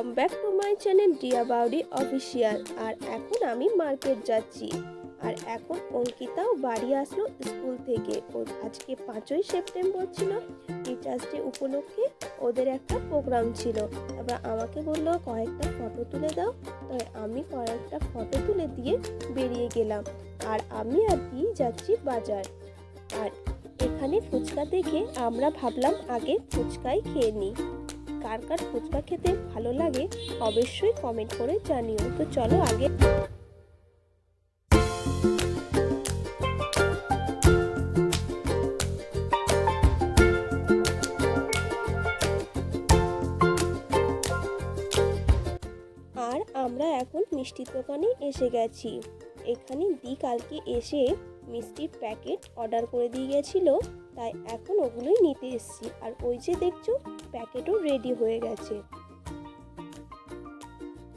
Welcome back to my channel ডিয়া বাউডি official. আর এখন আমি মার্কেট যাচ্ছি। আর এখন অঙ্কিতাও বাড়ি আসলো স্কুল থেকে। আজকে 5ই সেপ্টেম্বর ছিল, টিচার্স ডে উপলক্ষে ওদের একটা প্রোগ্রাম ছিল। তারপর আমাকে বললো কয়েকটা ফটো তুলে দাও, তাই আমি কয়েকটা ফটো তুলে দিয়ে বেরিয়ে গেলাম। আর আমি আর দি যাচ্ছি বাজার। আর এখানে ফুচকা দেখে আমরা ভাবলাম আগে ফুচকাই খেয়ে নিই। কার কার ফুচকা খেতে ভালো লাগে অবশ্যই কমেন্ট করে জানিও। তো চলো আগে আর আমরা এখন মিষ্টির দোকানে এসে গেছি। এখানে দি কালকে এসে মিষ্টির প্যাকেট অর্ডার করে দিয়ে গেছিল, তাই এখন ওগুলোই নিতে এসেছি। আর ওই যে দেখছো প্যাকেটও রেডি হয়ে গেছে।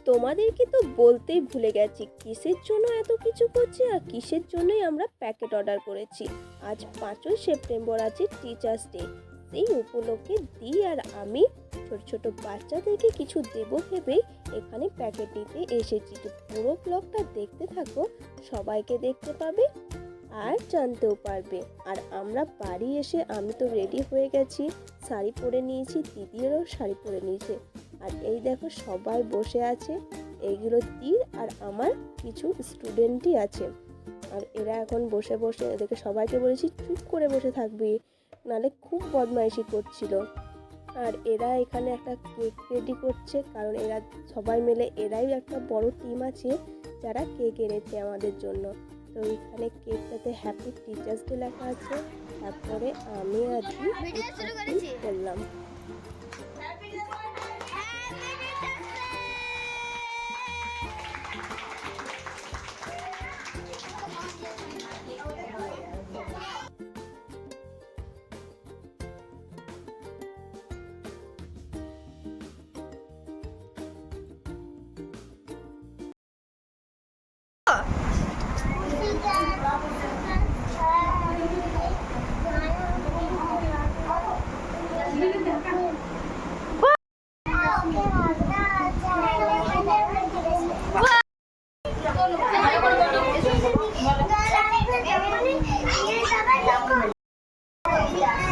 তোমাদেরকে তো বলতেই ভুলে গেছি কিসের জন্য এত কিছু করছি আর কিসের জন্যই আমরা প্যাকেট অর্ডার করেছি। আজ 5ই সেপ্টেম্বর আছে টিচার্স ডে। সেই উপলক্ষে দি আর আমি ছোট ছোট বাচ্চাদেরকে কিছু দেবো ভেবেই এখানে প্যাকেট নিতে এসেছি। তো পুরো ব্লগটা দেখতে থাকো, সবাইকে দেখতে পাবে আর জানতেও পারবে। আর আমরা বাড়ি এসে আমি তো রেডি হয়ে গেছি, শাড়ি পরে নিয়েছি, দিদিরও শাড়ি পরে নিয়েছে। আর এই দেখো সবাই বসে আছে, এইগুলো দির আর আমার কিছু স্টুডেন্টই আছে। আর এরা এখন বসে বসে এদেরকে সবাইকে বলেছি চুপ করে বসে থাকবি, নাহলে খুব বদমাইশি করছিল। আর এরা এখানে একটা কেক রেডি করছে, কারণ এরা সবাই মিলে এরাই একটা বড় টিম আছে যারা কেক এনেছে আমাদের জন্য। তো এখানে কেকটাতে হ্যাপি টিচার্স ডে লেখা আছে। তারপরে আমি আর কি করলাম।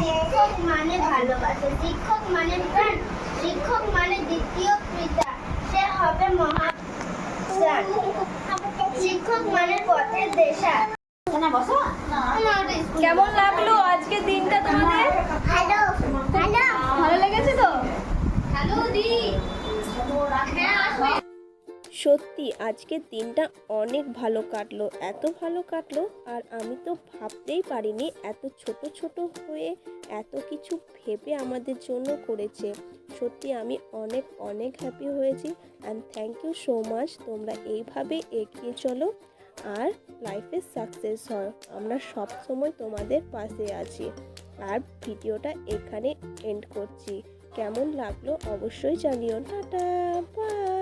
শিক্ষক মানে ভালোবাসা, শিক্ষক মানে প্রাণ, শিক্ষক মানে দ্বিতীয় পিতা, সে হবে মহান। শিক্ষক মানে পথের দিশা। কেমন লাগলো আজকে দিনটা তোমাদের? হ্যালো হ্যালো, ভালো লেগেছে তো? হ্যালো দি। সত্যি আজকের দিনটা অনেক ভালো কাটলো, এত ভালো কাটলো। আর আমি তো ভাবতেই পারিনি এত ছোট ছোট হয়ে এত কিছু ভেবে আমাদের জন্য করেছে। সত্যি আমি অনেক অনেক হ্যাপি হয়েছি। And thank you so much. তোমরা এইভাবে এগিয়ে চলো আর লাইফে সাকসেস হয়। আমরা সব সময় তোমাদের পাশে আছি। আর ভিডিওটা এখানে এন্ড করছি। কেমন লাগলো অবশ্যই জানিও। Tata, by.